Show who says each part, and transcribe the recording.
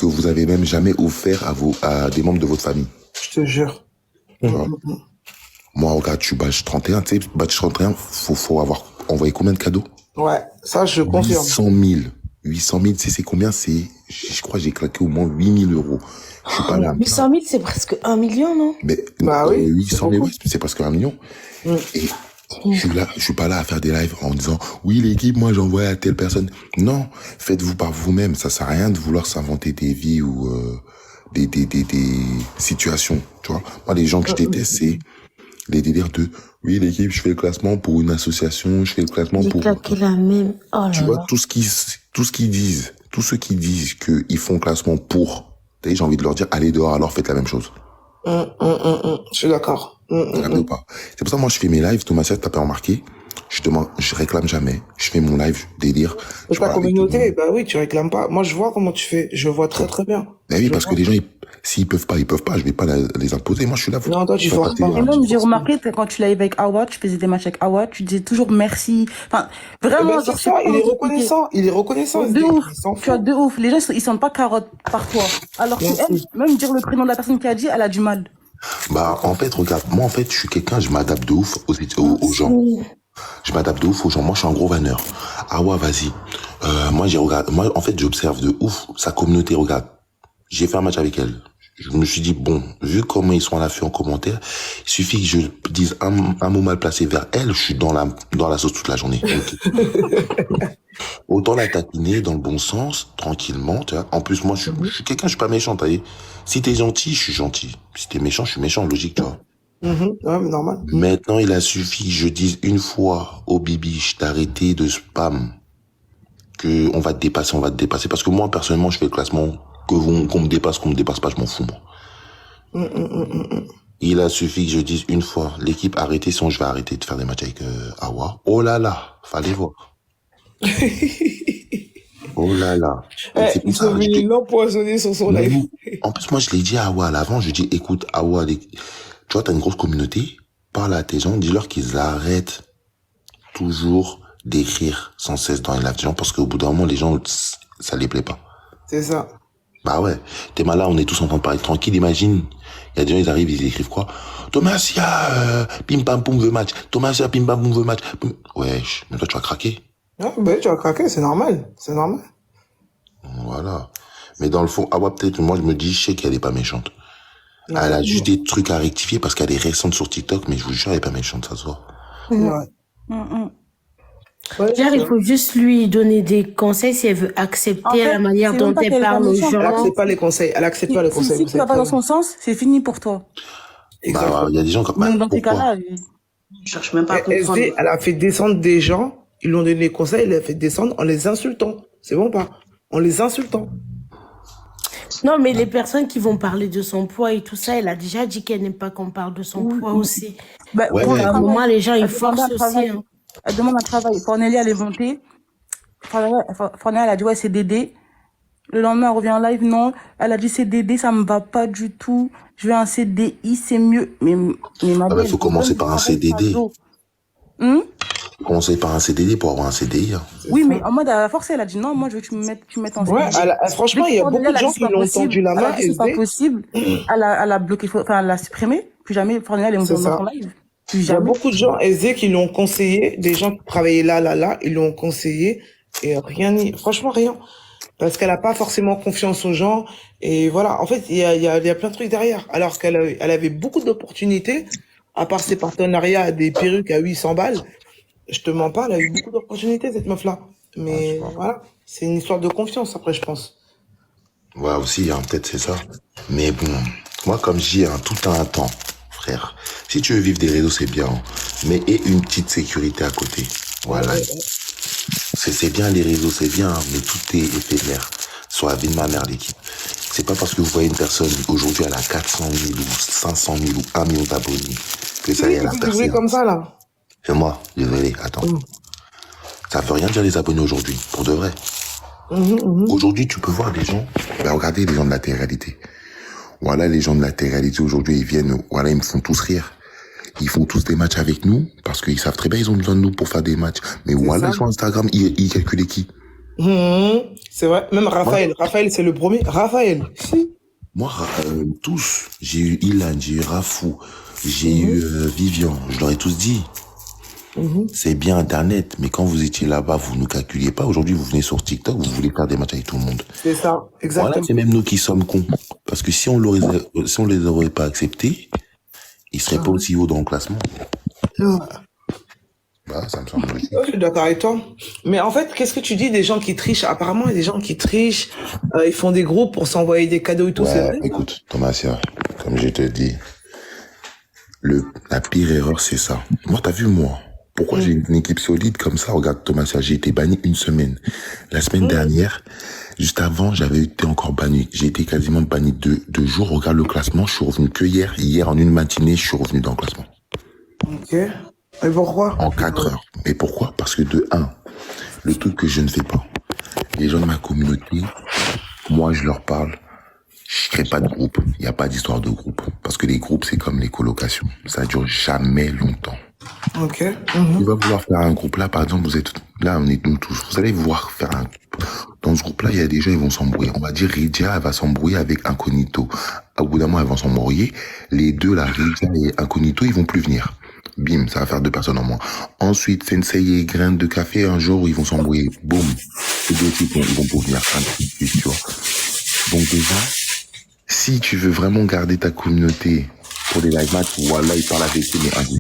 Speaker 1: que vous avez même jamais offert à des membres de votre famille.
Speaker 2: Je te jure.
Speaker 1: Tu vois. Moi, regarde, je suis badge 31, tu sais, badge 31, faut avoir envoyé combien de cadeaux?
Speaker 2: Ouais, ça, je confirme.
Speaker 1: 800 000, c'est combien? Je crois que j'ai claqué au moins 8 000 euros. Je suis pas là.
Speaker 3: 800 000, c'est presque 1 million, non?
Speaker 1: Mais,
Speaker 2: Bah oui,
Speaker 1: 800 000, ouais, c'est presque 1 million. Et je suis pas là à faire des lives en disant, oui, l'équipe, moi, j'envoie à telle personne. Non, faites-vous par vous-même. Ça sert à rien de vouloir s'inventer des vies ou, des situations, tu vois. Moi, les gens que je déteste, c'est les délires de, oui, l'équipe, je fais le classement pour une association, je fais le classement
Speaker 3: J'ai
Speaker 1: pour...
Speaker 3: claqué la même. Oh
Speaker 1: Tu
Speaker 3: là
Speaker 1: vois,
Speaker 3: là.
Speaker 1: tout ce qu'ils disent, tous ceux qui disent qu'ils font le classement pour, j'ai envie de leur dire, allez dehors, alors faites la même chose.
Speaker 2: Je suis d'accord.
Speaker 1: Ou pas. C'est pour ça que moi je fais mes lives, Thomas, t'as pas remarqué, je réclame jamais. Je fais mon live délire.
Speaker 2: Pour ta communauté, bah oui, tu réclames pas. Moi, je vois comment tu fais. Je vois très très bien.
Speaker 1: Bah oui, parce que les gens, s'ils peuvent pas, ils peuvent pas. Je vais pas les imposer. Moi, je suis là.
Speaker 2: Non, toi, tu forces pas.
Speaker 4: Et même, j'ai remarqué, quand tu l'avais avec Awa, tu faisais des matchs avec Awa, tu disais toujours merci. Enfin, vraiment,
Speaker 2: c'est ça, il est reconnaissant. Il est reconnaissant.
Speaker 4: De ouf. Tu vois, de ouf. Les gens, ils sentent pas carotte par toi. Alors que elle, même dire le prénom de la personne qui a dit, elle a du mal.
Speaker 1: Bah, en fait, regarde, moi, en fait, je suis quelqu'un, je m'adapte de ouf aux gens. Je m'adapte de ouf aux gens. Moi, je suis un gros vanneur. Ah ouais, vas-y. Moi, en fait, j'observe de ouf sa communauté. Regarde, j'ai fait un match avec elle. Je me suis dit, bon, vu comment ils sont à l'affût en commentaire, il suffit que je dise un mot mal placé vers elle, je suis dans la sauce toute la journée. Okay. Autant la taquiner dans le bon sens, tranquillement, tu vois. En plus, moi, je suis quelqu'un, je suis pas méchant, t'as vu. Si t'es gentil, je suis gentil. Si t'es méchant, je suis méchant, logique, tu vois.
Speaker 2: Ouais, mais normal.
Speaker 1: Maintenant, il a suffi que je dise une fois au bibiche d'arrêter de spam, que on va te dépasser, parce que moi, personnellement, je fais le classement, qu'on me dépasse pas, je m'en fous, moi. Il a suffi que je dise une fois, l'équipe, arrêtez, sinon je vais arrêter de faire des matchs avec Awa. Oh là là, fallait voir. Oh là là.
Speaker 2: Ils sont venus l'empoisonner sur son live.
Speaker 1: En plus, moi, je l'ai dit à Awa à l'avant, je dis, écoute, Awa, tu vois, t'as une grosse communauté, parle à tes gens, dis-leur qu'ils arrêtent toujours d'écrire sans cesse dans les lives des gens, parce qu'au bout d'un moment, les gens, ça les plaît pas.
Speaker 2: C'est ça.
Speaker 1: Bah ouais, t'es malade, on est tous en train de parler tranquille, imagine, il y a des gens, ils arrivent, ils écrivent quoi? Thomas, pim pam poum veut match. Thomas, pim pam poum veut match. Wesh, mais toi, tu vas craquer.
Speaker 2: Ouais, bah, tu vas craquer, c'est normal. C'est normal.
Speaker 1: Voilà. Mais dans le fond, Awa, peut-être, moi, je me dis, je sais qu'elle est pas méchante. Elle a juste des trucs à rectifier parce qu'elle est récente sur TikTok, mais je vous jure, elle est pas méchante, ça se voit.
Speaker 3: Genre, il faut juste lui donner des conseils si elle veut accepter la manière dont elle parle aux gens.
Speaker 2: Elle accepte pas les conseils. Elle accepte pas les conseils.
Speaker 4: Si tu vas pas dans son sens, c'est fini pour toi.
Speaker 1: Bah, il y a des gens comme...
Speaker 4: Même dans ces cas-là,
Speaker 3: je cherche même pas à comprendre.
Speaker 2: Elle a fait descendre des gens, ils lui ont donné des conseils, elle a fait descendre en les insultant. C'est bon pas? En les insultant.
Speaker 3: Non, mais les personnes qui vont parler de son poids et tout ça, elle a déjà dit qu'elle n'aime pas qu'on parle de son poids aussi.
Speaker 4: Bah,
Speaker 3: à un moment, les gens, ils forcent aussi. Hein.
Speaker 4: Elle demande un travail. Fornelli, elle est montée. Fornelli, elle a dit, ouais, c'est Dédé. Le lendemain, elle revient en live. Non, elle a dit, c'est Dédé, ça me va pas du tout. Je veux un CDI, c'est mieux. Mais
Speaker 1: il faut commencer par un CDD. Commencer par un CDD pour avoir un CDI. Hein.
Speaker 4: Oui, mais en mode, à la force, elle a dit, non, moi, je veux que tu me mettes en CDI.
Speaker 2: Ouais, franchement, il y a beaucoup de gens qui l'ont tendu la main.
Speaker 4: C'est pas possible. Elle a bloqué, enfin, elle l'a supprimé. Plus jamais, Fornelli, elle est montée dans son live.
Speaker 2: Il y a beaucoup de gens aisés qui l'ont conseillé, des gens qui travaillaient là, ils l'ont conseillé, et franchement rien. Parce qu'elle a pas forcément confiance aux gens, et voilà. En fait, il y a plein de trucs derrière. Alors qu'elle avait beaucoup d'opportunités, à part ses partenariats, des perruques à 800 balles. Je te mens pas, elle a eu beaucoup d'opportunités, cette meuf-là. Mais voilà. C'est une histoire de confiance, après, je pense.
Speaker 1: Ouais, aussi, hein, peut-être c'est ça. Mais bon, moi, comme je dis, hein, tout a un temps. Frère, si tu veux vivre des réseaux, c'est bien, hein. Mais aie une petite sécurité à côté. Voilà. C'est bien les réseaux, c'est bien, hein, mais tout est éphémère. Sur la vie de ma mère, l'équipe. C'est pas parce que vous voyez une personne, aujourd'hui, elle a 400 000 ou 500 000 ou 1 million d'abonnés, que ça y est, la personne.
Speaker 2: Comme ça, là.
Speaker 1: Fais-moi, désolé, attends. Ça veut rien dire les abonnés aujourd'hui, pour de vrai. Aujourd'hui, tu peux voir des gens, regardez les gens de la télé-réalité. Voilà, les gens de la télé-réalité aujourd'hui, ils viennent, voilà, ils me font tous rire. Ils font tous des matchs avec nous, parce qu'ils savent très bien, ils ont besoin de nous pour faire des matchs. Mais voilà, sur Instagram, ils calculent qui?
Speaker 2: C'est vrai. Même
Speaker 1: Moi,
Speaker 2: Raphaël. Raphaël, c'est le premier. Raphaël. Si.
Speaker 1: moi, tous, j'ai eu Ilan, j'ai eu Rafou, j'ai eu Vivian, je leur ai tous dit. C'est bien Internet, mais quand vous étiez là-bas, vous nous calculiez pas. Aujourd'hui, vous venez sur TikTok, vous voulez faire des matchs avec tout le monde.
Speaker 2: C'est ça.
Speaker 1: Voilà,
Speaker 2: Exactement.
Speaker 1: c'est même nous qui sommes cons. Parce que si on les aurait pas acceptés, ils seraient pas aussi hauts dans le classement. Bah, ça me semble logique.
Speaker 2: Ouais, je suis d'accord avec toi. Mais en fait, qu'est-ce que tu dis des gens qui trichent? Apparemment, il y a des gens qui trichent. Ils font des groupes pour s'envoyer des cadeaux et tout, c'est
Speaker 1: Ouais,
Speaker 2: vrai?
Speaker 1: écoute, Thomasia, comme je te dis, la pire erreur, c'est ça. Moi, t'as vu, moi. Pourquoi j'ai une équipe solide comme ça? Regarde, Thomasia, j'ai été banni une semaine. La semaine dernière, juste avant, j'avais été encore banni. J'ai été quasiment banni deux jours. Regarde le classement, je suis revenu que hier. Hier, en une matinée, je suis revenu dans le classement.
Speaker 2: Ok. Et pourquoi?
Speaker 1: En 4 heures. Mais pourquoi? Parce que de 1, le truc que je ne fais pas, les gens de ma communauté, moi, je leur parle, je crée pas de groupe. Il n'y a pas d'histoire de groupe. Parce que les groupes, c'est comme les colocations. Ça dure jamais longtemps.
Speaker 2: Ok.
Speaker 1: Tu vas vouloir faire un groupe là, par exemple, vous êtes là, on est nous tous. Vous allez vouloir faire un groupe. Dans ce groupe-là, il y a des gens, ils vont s'embrouiller. On va dire Ridia, elle va s'embrouiller avec Incognito. Au bout d'un mois, elles vont s'embrouiller. Les deux, là, Ridia et Incognito, ils vont plus venir. Bim, ça va faire 2 personnes en moins. Ensuite, Sensei et Graines de Café, un jour, ils vont s'embrouiller. Boum. Les deux types, ils vont pouvoir venir. Tu vois. Donc déjà, si tu veux vraiment garder ta communauté pour des live matchs, voilà, ils parlent avec eux, mais